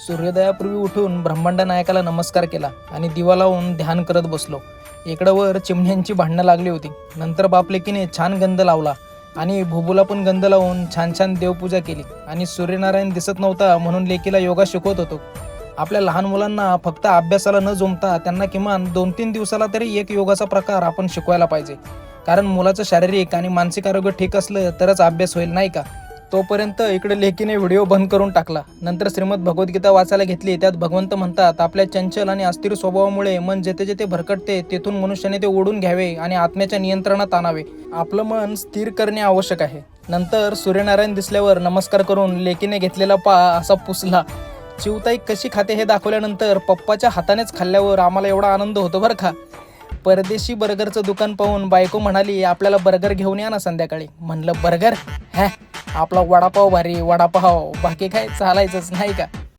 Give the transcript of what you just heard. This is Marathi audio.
सूर्योदयापूर्वी उठून ब्रह्मांड नायकाला नमस्कार केला आणि दिवा लावून ध्यान करत बसलो. इकडं वर चिमण्यांची भांडणं लागली होती. नंतर बापलेकीने छान गंध लावला आणि भुबूला पण गंध लावून छान छान देवपूजा केली. आणि सूर्यनारायण दिसत नव्हता म्हणून लेकीला योगा शिकवत होतो. आपल्या लहान मुलांना फक्त अभ्यासाला न जमता त्यांना किमान 2-3 दिवसाला तरी एक योगाचा प्रकार आपण शिकवायला पाहिजे. कारण मुलाचं शारीरिक आणि मानसिक आरोग्य ठीक असलं तरच अभ्यास होईल, नाही का? तोपर्यंत इकडे लेकीने व्हिडिओ बंद करून टाकला. नंतर श्रीमद भगवद्गीता वाचायला घेतली. त्यात भगवंत म्हणतात, आपल्या चंचल आणि अस्थिर स्वभावामुळे मन जेथे जेथे भरकटते तेथून मनुष्याने ते ओढून घ्यावे आणि आत्म्याच्या नियंत्रणात आणावे. आपलं मन स्थिर करणे आवश्यक आहे. नंतर सूर्यनारायण दिसल्यावर नमस्कार करून लेकीने घेतलेला असा पुसला. चिवताई कशी खाते हे दाखवल्यानंतर पप्पाच्या हातानेच खाल्ल्यावर आम्हाला एवढा आनंद होतो बरं का. परदेशी बर्गरचं दुकान पाहून बायको म्हणाली, आपल्याला बर्गर घेऊन या ना संध्याकाळी. म्हणलं बर्गर? आपला वडापाव भारी, वडापाव, बाकी काय चालायचंच नाही का.